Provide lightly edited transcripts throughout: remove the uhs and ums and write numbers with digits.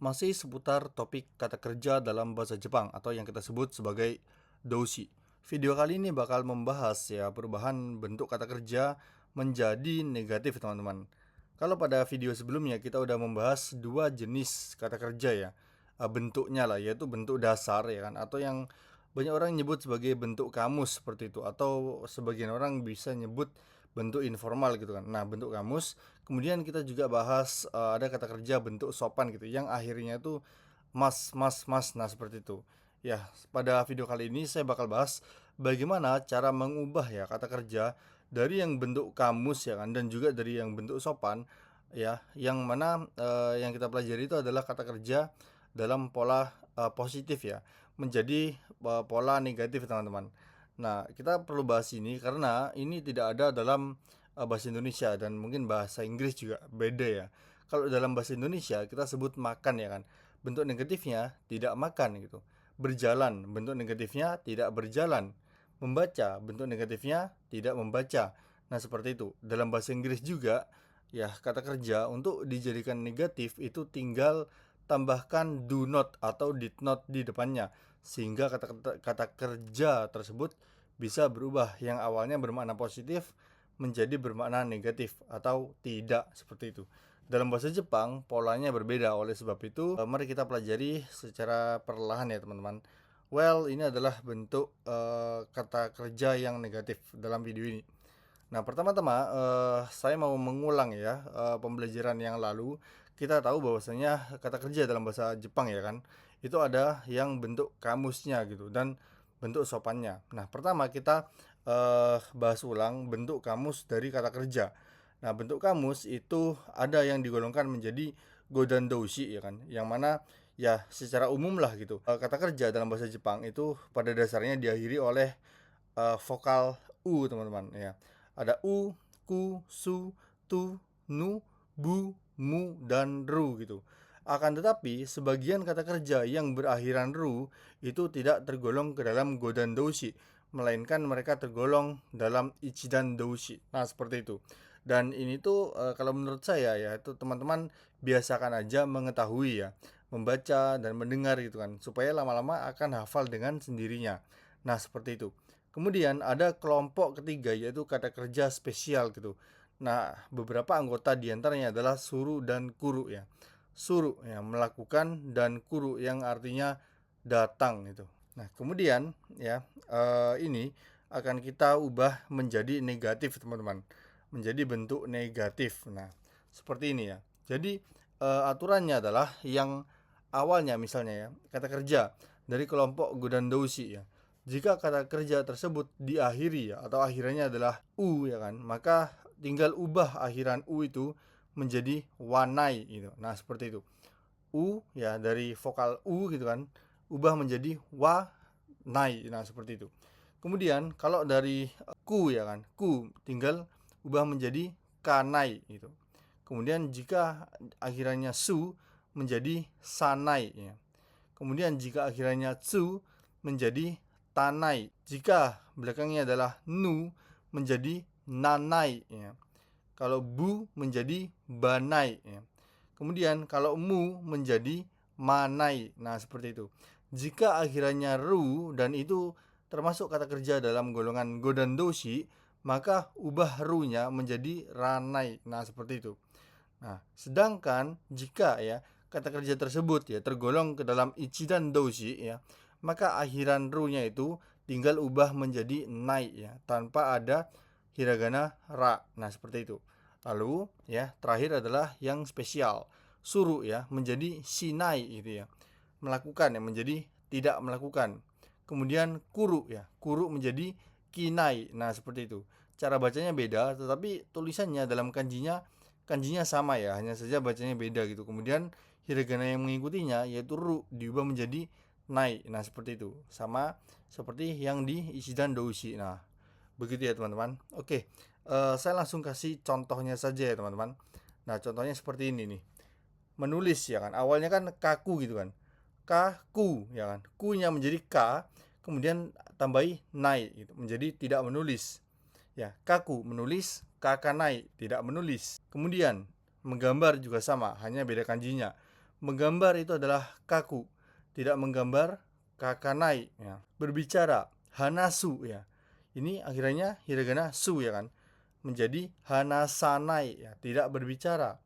Masih seputar topik kata kerja dalam bahasa Jepang atau yang kita sebut sebagai doushi. Video kali ini bakal membahas ya perubahan bentuk kata kerja menjadi negatif, teman-teman. Kalau pada video sebelumnya kita udah membahas dua jenis kata kerja ya, bentuknya lah, yaitu bentuk dasar ya kan, atau yang banyak orang nyebut sebagai bentuk kamus seperti itu, atau sebagian orang bisa nyebut bentuk informal gitu kan. Nah, bentuk kamus. Kemudian kita juga bahas ada kata kerja bentuk sopan gitu yang akhirnya itu mas, mas, mas. Nah, seperti itu. Ya, pada video kali ini saya bakal bahas bagaimana cara mengubah ya kata kerja dari yang bentuk kamus ya kan, dan juga dari yang bentuk sopan ya, yang mana yang kita pelajari itu adalah kata kerja dalam pola positif ya, menjadi pola negatif, teman-teman. Nah, kita perlu bahas ini karena ini tidak ada dalam bahasa Indonesia, dan mungkin bahasa Inggris juga beda ya. Kalau dalam bahasa Indonesia kita sebut makan ya kan. Bentuk negatifnya tidak makan gitu. Berjalan, bentuk negatifnya tidak berjalan. Membaca, bentuk negatifnya tidak membaca. Nah, seperti itu. Dalam bahasa Inggris juga ya, kata kerja untuk dijadikan negatif itu tinggal tambahkan do not atau did not di depannya, sehingga kata kerja tersebut bisa berubah yang awalnya bermakna positif menjadi bermakna negatif atau tidak, seperti itu. Dalam bahasa Jepang polanya berbeda, oleh sebab itu mari kita pelajari secara perlahan ya, teman-teman. Well, ini adalah bentuk kata kerja yang negatif dalam video ini. Nah, pertama-tama saya mau mengulang ya pembelajaran yang lalu. Kita tahu bahwasanya kata kerja dalam bahasa Jepang ya kan, itu ada yang bentuk kamusnya gitu dan bentuk sopannya. Nah, pertama kita bahas ulang bentuk kamus dari kata kerja. Nah, bentuk kamus itu ada yang digolongkan menjadi godan doushi ya kan, yang mana ya secara umum lah gitu. Kata kerja dalam bahasa Jepang itu pada dasarnya diakhiri oleh vokal u, teman-teman ya. Ada u, ku, su, tu, nu, bu, mu, dan ru gitu. Akan tetapi sebagian kata kerja yang berakhiran ru itu tidak tergolong ke dalam godan doushi, melainkan mereka tergolong dalam ichidan doushi. Nah, seperti itu. Dan ini tuh kalau menurut saya ya, itu teman-teman biasakan aja mengetahui ya, membaca dan mendengar gitu kan, supaya lama-lama akan hafal dengan sendirinya. Nah, seperti itu. Kemudian ada kelompok ketiga, yaitu kata kerja spesial gitu. Nah, beberapa anggota diantaranya adalah suru dan kuru ya. Suru ya melakukan, dan kuru yang artinya datang gitu. Nah, kemudian ya ini akan kita ubah menjadi negatif, teman-teman. Menjadi bentuk negatif. Nah, seperti ini ya. Jadi aturannya adalah yang awalnya misalnya ya, kata kerja dari kelompok Godandoushi ya. Jika kata kerja tersebut diakhiri ya, atau akhirannya adalah u ya kan, maka tinggal ubah akhiran u itu menjadi wanai gitu. Nah, seperti itu. U ya, dari vokal u gitu kan, ubah menjadi wa nai. Nah, seperti itu. Kemudian kalau dari ku ya kan, ku tinggal ubah menjadi kanai gitu. Kemudian jika akhirannya su menjadi sanai ya. Kemudian jika akhirannya tsu menjadi tanai. Jika belakangnya adalah nu menjadi nanai ya. Kalau bu menjadi banai ya. Kemudian kalau mu menjadi manai. Nah, seperti itu. Jika akhirannya ru dan itu termasuk kata kerja dalam golongan godan doshi, maka ubah ru-nya menjadi ranai. Nah, seperti itu. Nah, sedangkan jika ya kata kerja tersebut ya tergolong ke dalam ichidan doushi ya, maka akhiran ru-nya itu tinggal ubah menjadi nai ya, tanpa ada hiragana ra. Nah, seperti itu. Lalu ya, terakhir adalah yang spesial. Suru ya menjadi shinai gitu ya. Melakukan ya menjadi tidak melakukan. Kemudian kuru ya, kuru menjadi kinai. Nah, seperti itu. Cara bacanya beda, tetapi tulisannya dalam kanjinya sama ya, hanya saja bacanya beda gitu. Kemudian hiragana yang mengikutinya yaitu ru diubah menjadi nai. Nah, seperti itu. Sama seperti yang di Ishidan Doushi. Nah, begitu ya, teman-teman. Oke, saya langsung kasih contohnya saja ya, teman-teman. Nah, contohnya seperti ini nih. Menulis ya kan. Awalnya kan kaku gitu kan. Kaku ya kan. Ku-nya menjadi k, kemudian tambahi nai gitu, menjadi tidak menulis. Ya, kaku menulis, kakanai tidak menulis. Kemudian menggambar juga sama, hanya beda kanjinya. Menggambar itu adalah kaku, tidak menggambar kakanai ya. Berbicara hanasu ya. Ini akhirnya hiragana su ya kan, menjadi hanasanai ya, tidak berbicara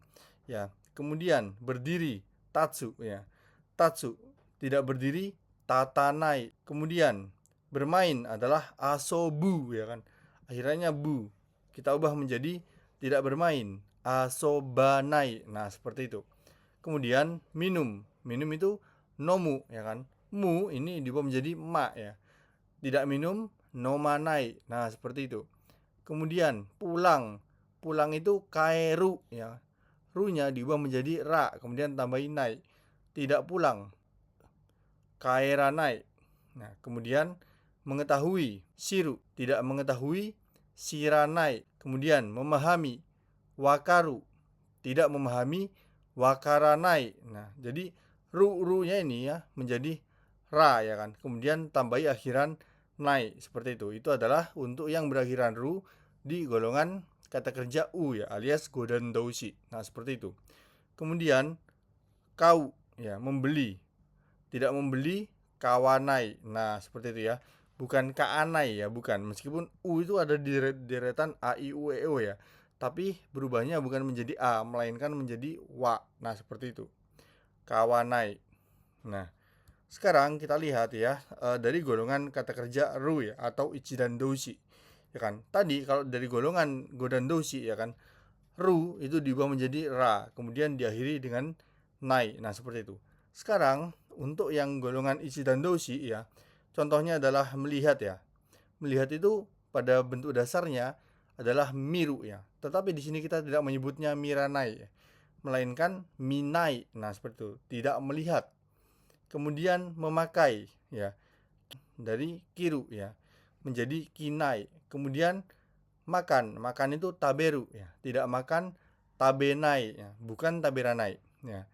ya. Kemudian berdiri tatsu ya. Tatsu tidak berdiri tatanai. Kemudian bermain adalah asobu ya kan. Akhirnya bu kita ubah menjadi tidak bermain, asobanai. Nah, seperti itu. Kemudian minum. Minum itu nomu ya kan. Mu ini diubah menjadi ma ya. Tidak minum, nomanai. Nah, seperti itu. Kemudian pulang. Pulang itu kaeru ya. Ru-nya diubah menjadi ra, kemudian tambahin nai. Tidak pulang. Kaeranai. Nah, kemudian mengetahui, shiru. Tidak mengetahui, shiranai. Kemudian memahami, wakaru. Tidak memahami, wakaranai. Nah, jadi ru-nya ini ya menjadi ra ya kan. Kemudian tambahi akhiran nai, seperti itu. Itu adalah untuk yang berakhiran ru di golongan kata kerja u ya, alias godan doushi. Nah, seperti itu. Kemudian kau ya, membeli. Tidak membeli, kawanai. Nah, seperti itu ya. Bukan kaanai ya, bukan. Meskipun u itu ada di deretan a i u e o ya. Tapi berubahnya bukan menjadi a, melainkan menjadi wa. Nah, seperti itu. Kawanai. Nah, sekarang kita lihat ya, dari golongan kata kerja ru ya, atau ichidan doushi. Ya kan? Tadi kalau dari golongan godan doushi ya kan, ru itu diubah menjadi ra, kemudian diakhiri dengan nai. Nah, seperti itu. Sekarang untuk yang golongan ichidan doushi ya, contohnya adalah melihat ya. Melihat itu pada bentuk dasarnya adalah miru ya. Tetapi di sini kita tidak menyebutnya miranai ya, melainkan minai. Nah, seperti itu. Tidak melihat. Kemudian memakai ya, dari kiru ya menjadi kinai. Kemudian makan, makan itu taberu ya, tidak makan tabenai ya, bukan taberanai ya.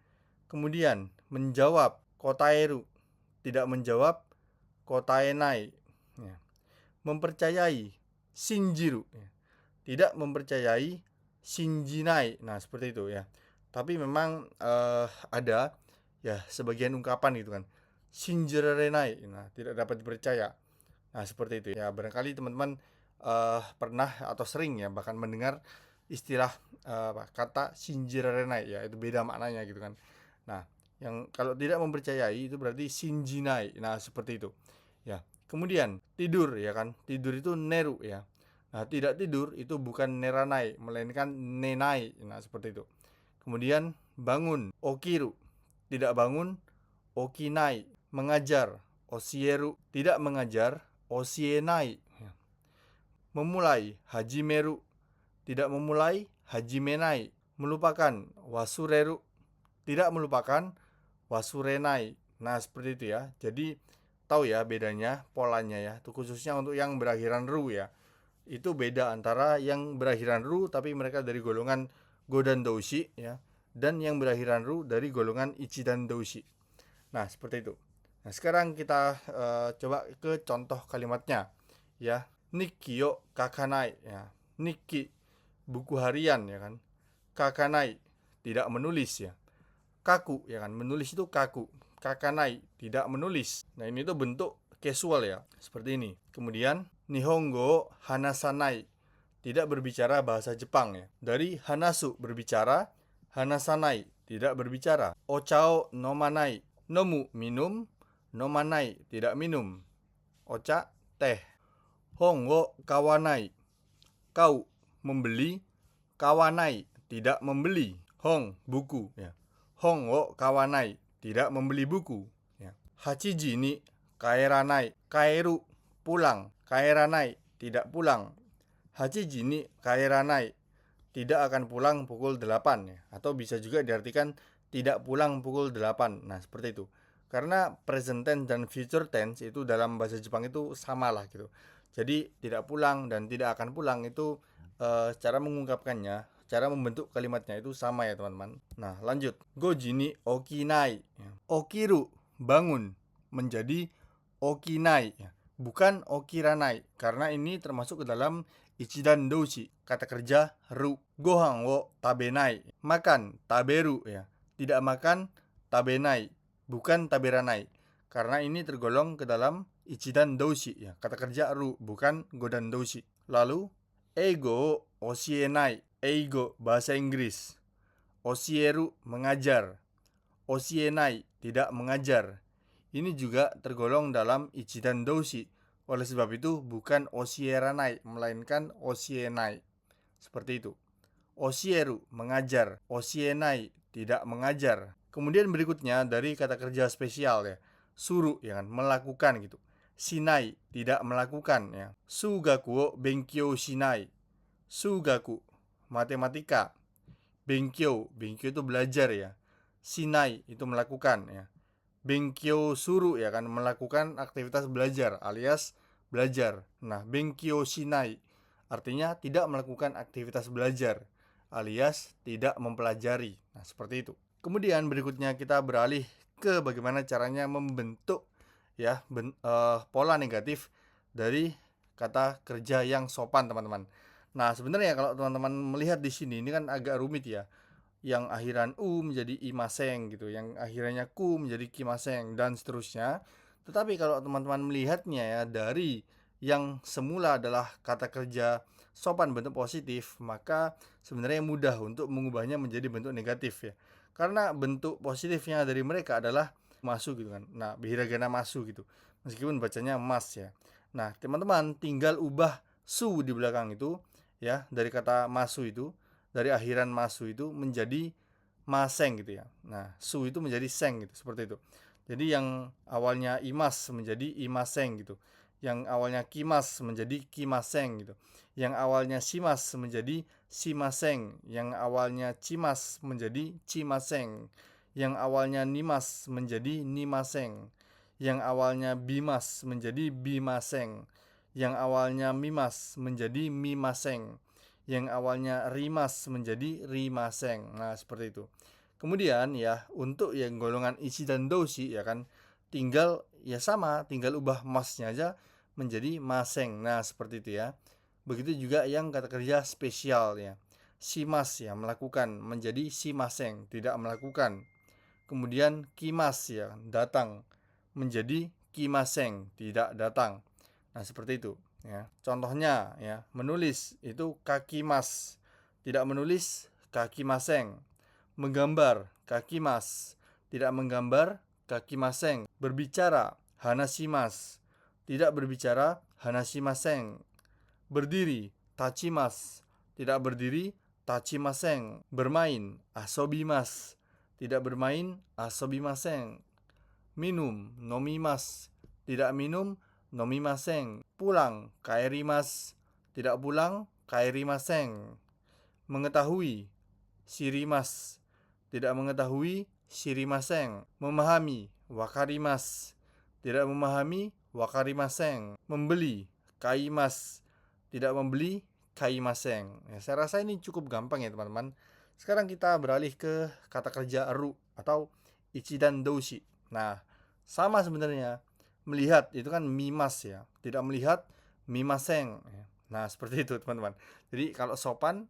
Kemudian menjawab, kotaeru, tidak menjawab, kotaenai ya. Mempercayai, shinjiru ya, tidak mempercayai, shinjinai. Nah, seperti itu ya. Tapi memang ada ya sebagian ungkapan gitu kan, shinjirarenai, nah tidak dapat dipercaya. Nah, seperti itu ya. Barangkali teman-teman pernah atau sering ya bahkan mendengar istilah kata shinjirarenai ya, itu beda maknanya gitu kan. Nah, yang kalau tidak mempercayai itu berarti shinjinai. Nah, seperti itu ya. Kemudian tidur ya kan, tidur itu neru ya. Nah, tidak tidur itu bukan neranai, melainkan nenai. Nah, seperti itu. Kemudian bangun, okiru. Tidak bangun, okinai. Mengajar, osieru. Tidak mengajar, osienai. Memulai, hajimeru. Tidak memulai, hajimenai. Melupakan, wasureru. Tidak melupakan, wasurenai. Nah, seperti itu ya. Jadi tahu ya bedanya, polanya ya. Itu khususnya untuk yang berakhiran ru ya. Itu beda antara yang berakhiran ru tapi mereka dari golongan godan doushi ya, dan yang berakhiran ru dari golongan ichidan doushi. Nah, seperti itu. Nah, sekarang kita coba ke contoh kalimatnya ya. Nikki yo kakanai ya. Nikki, buku harian ya kan. Kakanai, tidak menulis ya. Kaku ya kan, menulis itu kaku. Kakanai, tidak menulis. Nah, ini tuh bentuk casual ya, seperti ini. Kemudian nihongo hanasanai, tidak berbicara bahasa Jepang ya. Dari hanasu, berbicara. Hanasanai, tidak berbicara. Ochao nomanai, nomu, minum. Nomanai, tidak minum. Ocha, teh. Hong wo kawanai, kau membeli. Kawanai, tidak membeli. Hong, buku ya. Hong wo kawanai, tidak membeli buku ya. Hachiji ni kaeranai, kaeru, pulang. Kaeranai, tidak pulang. Hachiji ni kaeranai, tidak akan pulang pukul 8 ya. Atau bisa juga diartikan tidak pulang pukul 8. Nah, seperti itu. Karena present tense dan future tense itu dalam bahasa Jepang itu sama lah gitu. Jadi tidak pulang dan tidak akan pulang itu cara mengungkapkannya, cara membentuk kalimatnya itu sama ya teman-teman. Nah, lanjut. Goji ni okinai. Okiru, bangun, menjadi okinai ya. Bukan okiranai, karena ini termasuk ke dalam ichidan doushi, kata kerja ru. Gohan wo tabenai, makan, taberu ya. Tidak makan, tabenai, bukan taberanai. Karena ini tergolong ke dalam ichidan doushi ya, kata kerja ru, bukan godan doushi. Lalu eigo oshienai, eigo bahasa Inggris. Oshieru mengajar, oshienai tidak mengajar. Ini juga tergolong dalam ichidan doushi. Oleh sebab itu bukan oshieranai melainkan oshienai. Seperti itu. Oshieru mengajar, oshienai tidak mengajar. Kemudian berikutnya dari kata kerja spesial ya. Suru ya kan, melakukan gitu. Shinai tidak melakukan ya. Sugaku wo benkyou shinai. Sugaku matematika. Benkyou itu belajar ya. Shinai itu melakukan ya. Benkyou suru ya kan, melakukan aktivitas belajar alias belajar. Nah, benkyou shinai artinya tidak melakukan aktivitas belajar alias tidak mempelajari. Nah, seperti itu. Kemudian berikutnya kita beralih ke bagaimana caranya membentuk ya pola negatif dari kata kerja yang sopan, teman-teman. Nah, sebenarnya kalau teman-teman melihat di sini ini kan agak rumit ya. Yang akhiran u menjadi imaseng gitu, yang akhirnya ku menjadi kimaseng dan seterusnya. Tetapi kalau teman-teman melihatnya ya dari yang semula adalah kata kerja sopan bentuk positif, maka sebenarnya mudah untuk mengubahnya menjadi bentuk negatif ya. Karena bentuk positifnya dari mereka adalah masu gitu kan. Nah, hiragana masu gitu. Meskipun bacanya mas ya. Nah, teman-teman tinggal ubah su di belakang itu ya, dari kata masu itu, dari akhiran masu itu menjadi maseng gitu ya. Nah, su itu menjadi seng gitu, seperti itu. Jadi yang awalnya imas menjadi imaseng gitu. Yang awalnya kimas menjadi kimaseng gitu. Yang awalnya simas menjadi simaseng. Yang awalnya cimas menjadi cimaseng. Yang awalnya nimas menjadi nimaseng. Yang awalnya bimas menjadi bimaseng. Yang awalnya mimas menjadi mimaseng. Yang awalnya rimas menjadi rimaseng. Nah, seperti itu. Kemudian ya, untuk yang golongan isi dan doshi ya kan, tinggal ya sama, tinggal ubah masnya aja menjadi maseng. Nah, seperti itu ya. Begitu juga yang kata kerja spesial ya. Simas ya, melakukan menjadi simaseng, tidak melakukan. Kemudian kimas ya, datang menjadi kimaseng, tidak datang. Nah, seperti itu ya. Contohnya ya, menulis itu kakimas, tidak menulis kakimaseng. Menggambar kakimas, tidak menggambar kakimaseng. Berbicara hanashimas, tidak berbicara hanashimaseng. Berdiri tachimas, tidak berdiri tachimaseng. Bermain asobimas, tidak bermain asobimaseng. Minum nomimas, tidak minum nomimaseng. Pulang kaerimas, tidak pulang kaerimaseng. Mengetahui shirimas, tidak mengetahui shirimaseng. Memahami wakarimas, tidak memahami wakarimaseng. Membeli kaimas, tidak membeli kaimaseng. Ya, saya rasa ini cukup gampang ya teman-teman. Sekarang kita beralih ke kata kerja ru atau ichidan doushi. Nah, sama sebenarnya. Melihat itu kan mimas ya, tidak melihat mimaseng. Nah, seperti itu teman-teman. Jadi kalau sopan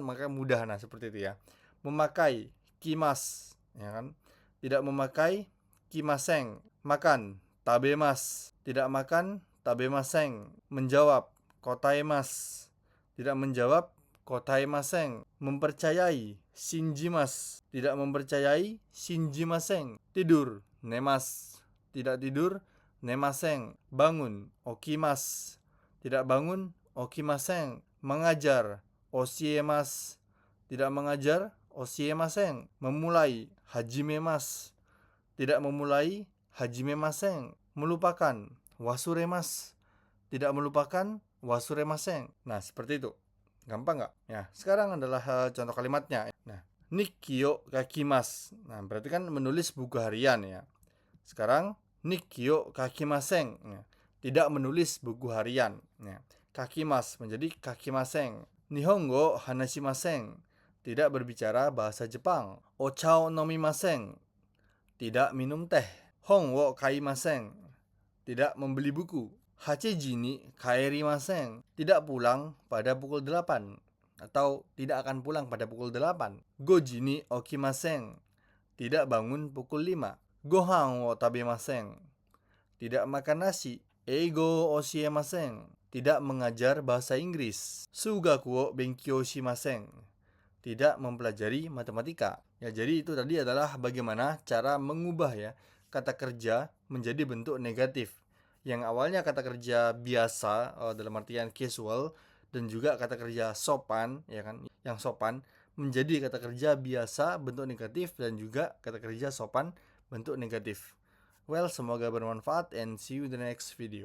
maka mudah, nah seperti itu ya. Memakai kimas ya kan, tidak memakai kimaseng. Makan tabemas, tidak makan tabemaseng. Menjawab kotaimas, tidak menjawab kotaimaseng. Mempercayai shinjimas, tidak mempercayai shinjimaseng. Tidur nemas, tidak tidur nemaseng. Bangun okimas, tidak bangun okimaseng. Mengajar osiemas, tidak mengajar osiemaseng. Memulai hajimemas, tidak memulai hajimemaseng. Melupakan wasuremas, tidak melupakan wasuremaseng. Nah, seperti itu. Gampang nggak? Ya, sekarang adalah contoh kalimatnya. Nah, nikki yo kakimas. Nah, berarti kan menulis buku harian ya. Sekarang nikki yo kakimaseng. Ya, tidak menulis buku harian. Ya, kakimas menjadi kakimaseng. Nihongo hanashimaseng. Tidak berbicara bahasa Jepang. Ocha o nomimaseng. Tidak minum teh. Hon wo kaimaseng. Tidak membeli buku. Hachiji ni kaerimaseng. Tidak pulang pada pukul 8. Atau tidak akan pulang pada pukul 8. Goji ni okimaseng. tidak bangun pukul 5. Gohan wo tabemasen. Tidak makan nasi. Eigo oshiemasen. Tidak mengajar bahasa Inggris. Sugaku wo benkyou shimasen. Tidak mempelajari matematika. Ya, jadi itu tadi adalah bagaimana cara mengubah ya kata kerja menjadi bentuk negatif. Yang awalnya kata kerja biasa dalam artian casual, dan juga kata kerja sopan ya kan, yang sopan menjadi kata kerja biasa bentuk negatif, dan juga kata kerja sopan bentuk negatif. Well, semoga bermanfaat and see you in the next video.